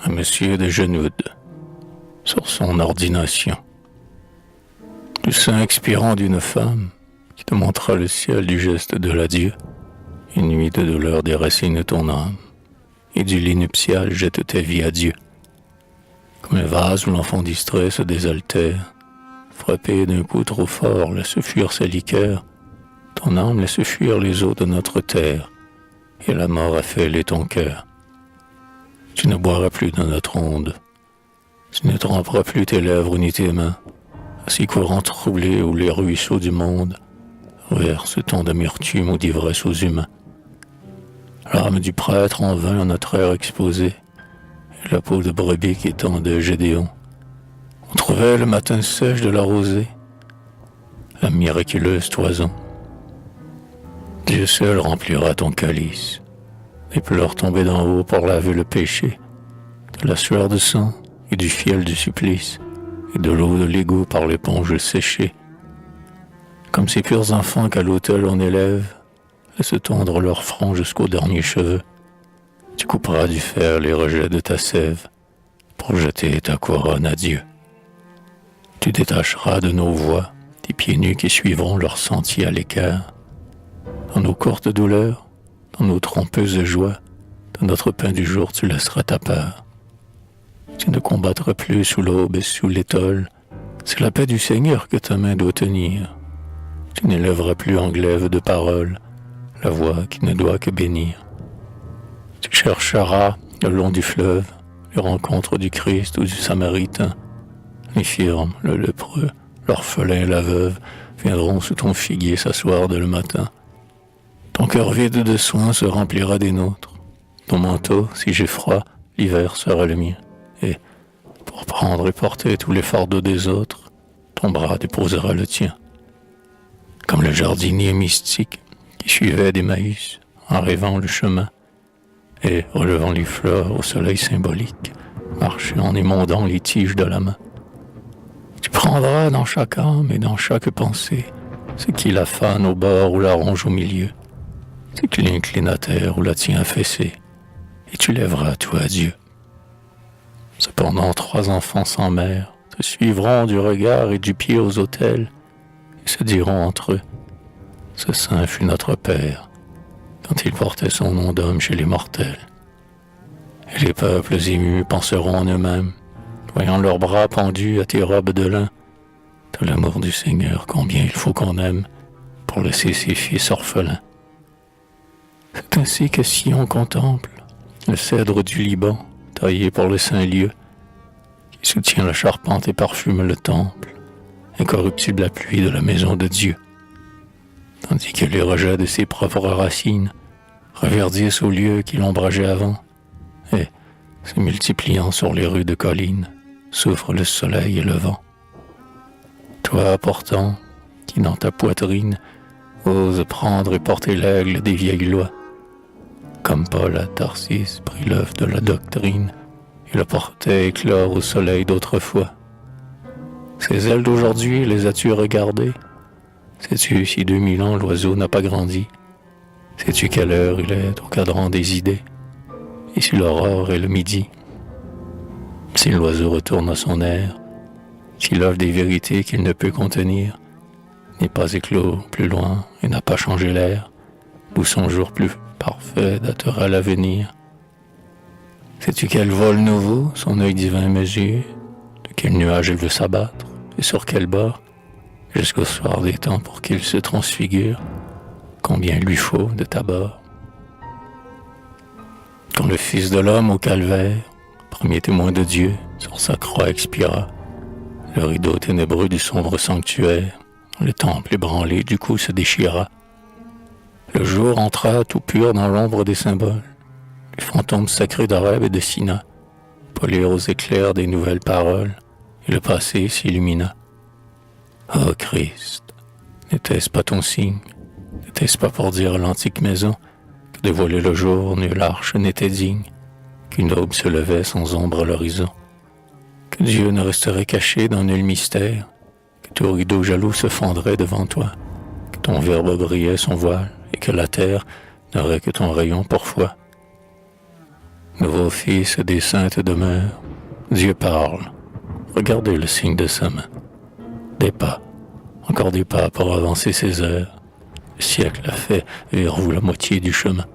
un monsieur de Genoude, sur son ordination. Du sein expirant d'une femme qui te montra le ciel du geste de l'adieu, une nuit de douleur déracine ton âme, et du lit nuptial jette ta vie à Dieu. Comme un vase où l'enfant distrait se désaltère, frappé d'un coup trop fort, laisse fuir sa liqueur, ton âme laisse fuir les eaux de notre terre, et la mort a fêlé ton cœur. Tu ne boiras plus dans notre onde, tu ne tremperas plus tes lèvres ni tes mains, à ces courants troublés où les ruisseaux du monde versent tant d'amertume ou d'ivresse aux humains. L'âme du prêtre en vain à notre ère exposée, et la peau de brebis qui tendait Gédéon. On trouvait le matin sèche de la rosée, la miraculeuse toison. Dieu seul remplira ton calice, les pleurs tombés d'en haut pour laver le péché, de la sueur de sang et du fiel du supplice, et de l'eau de l'égout par l'éponge séchée. Comme ces purs enfants qu'à l'autel on élève, laisse tondre leur front jusqu'aux derniers cheveux. Tu couperas du fer les rejets de ta sève, pour jeter ta couronne à Dieu. Tu détacheras de nos voies tes pieds nus qui suivront leur sentier à l'écart. Dans nos courtes douleurs, dans nos trompeuses joies, dans notre pain du jour tu laisseras ta part. Tu ne combattras plus sous l'aube et sous l'étole, c'est la paix du Seigneur que ta main doit tenir. Tu n'élèveras plus en glaive de paroles la voix qui ne doit que bénir. Tu chercheras le long du fleuve les rencontres du Christ ou du Samaritain. L'infirme, le lépreux, l'orphelin et la veuve viendront sous ton figuier s'asseoir dès le matin. Ton cœur vide de soins se remplira des nôtres. Ton manteau, si j'ai froid, l'hiver sera le mien. Et, pour prendre et porter tous les fardeaux des autres, ton bras déposera le tien. Comme le jardinier mystique qui suivait d'Emmaüs en rêvant le chemin, et, relevant les fleurs au soleil symbolique, marchait en émondant les tiges de la main. Tu prendras dans chaque âme et dans chaque pensée ce qui la fane au bord ou la ronge au milieu, ce qui l'incline à terre ou la tient affaissée, et tu lèveras tout à Dieu. Cependant 3 enfants sans mère te suivront du regard et du pied aux autels, et se diront entre eux, ce saint fut notre Père, quand il portait son nom d'homme chez les mortels. Et les peuples émus penseront en eux-mêmes, voyant leurs bras pendus à tes robes de lin, de l'amour du Seigneur combien il faut qu'on aime pour laisser ses fils orphelins. C'est ainsi que Sion contemple le cèdre du Liban, taillé pour le saint lieu, qui soutient la charpente et parfume le temple, incorruptible appui de la maison de Dieu, tandis que les rejets de ses propres racines reverdissent aux lieux qui l'ombrageaient avant, et, se multipliant sur les rues de collines, souffrent le soleil et le vent. Toi, pourtant, qui dans ta poitrine ose prendre et porter l'aigle des vieilles lois, comme Paul à Tarsis prit l'œuf de la doctrine et le portait éclore au soleil d'autrefois. Ces ailes d'aujourd'hui, les as-tu regardées? Sais-tu si 2000 ans l'oiseau n'a pas grandi? Sais-tu quelle heure il est au cadran des idées? Et si l'aurore est le midi? Si l'oiseau retourne à son air, s'il offre des vérités qu'il ne peut contenir, n'est pas éclos plus loin et n'a pas changé l'air, d'où son jour plus parfait datera l'avenir. Sais-tu quel vol nouveau son œil divin mesure, de quel nuage il veut s'abattre, et sur quel bord, jusqu'au soir des temps pour qu'il se transfigure, combien il lui faut de tabac. Quand le Fils de l'homme au calvaire, premier témoin de Dieu, sur sa croix expira, le rideau ténébreux du sombre sanctuaire, le temple ébranlé du coup se déchira. Le jour entra tout pur dans l'ombre des symboles, les fantômes sacrés d'Horeb et de Sina, polirent aux éclairs des nouvelles paroles, et le passé s'illumina. Ô Christ, n'était-ce pas ton signe? N'était-ce pas pour dire à l'antique maison que de voiler le jour, nulle arche n'était digne, qu'une aube se levait sans ombre à l'horizon, que Dieu ne resterait caché dans nul mystère, que tout rideau jaloux se fendrait devant toi, que ton verbe brillait son voile, et que la terre n'aurait que ton rayon pour foi. Nouveau fils des saintes demeures, Dieu parle. Regardez le signe de sa main. Des pas, encore des pas pour avancer ses heures. Le siècle a fait vers vous la moitié du chemin.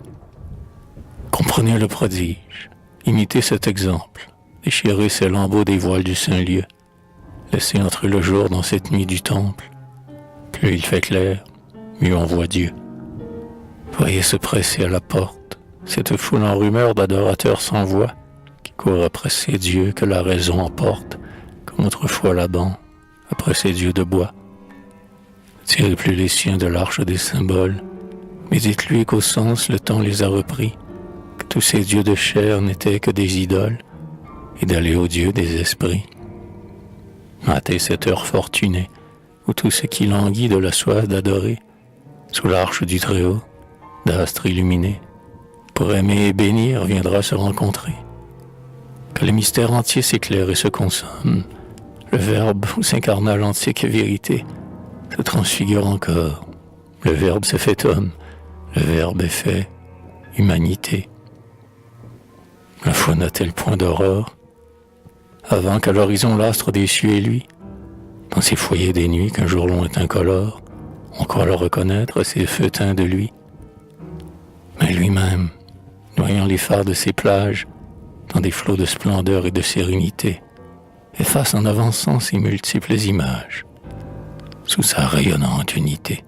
Comprenez le prodige, imitez cet exemple, déchirez ces lambeaux des voiles du Saint-Lieu, laissez entrer le jour dans cette nuit du temple. Plus il fait clair, mieux on voit Dieu. Voyez se presser à la porte, cette foule en rumeur d'adorateurs sans voix, qui courent après ces dieux que la raison emporte, comme autrefois Laban, après ces dieux de bois. Ne tirez plus les siens de l'arche des symboles, mais dites-lui qu'au sens le temps les a repris, que tous ces dieux de chair n'étaient que des idoles, et d'aller aux dieux des esprits. Matez cette heure fortunée, où tout ce qui languit de la soif d'adorer, sous l'arche du Très-Haut, d'astres illuminés, pour aimer et bénir viendra se rencontrer. Que le mystère entier s'éclaire et se consomme, le Verbe où s'incarna l'antique vérité, se transfigure encore. Le Verbe s'est fait homme, le Verbe est fait humanité. La foi n'a-t-elle point d'aurore, avant qu'à l'horizon l'astre des cieux et lui, dans ces foyers des nuits qu'un jour lointain colore, on croit le reconnaître ces feux teints de lui. Mais lui-même, noyant les phares de ses plages, dans des flots de splendeur et de sérénité, efface en avançant ses multiples images, sous sa rayonnante unité.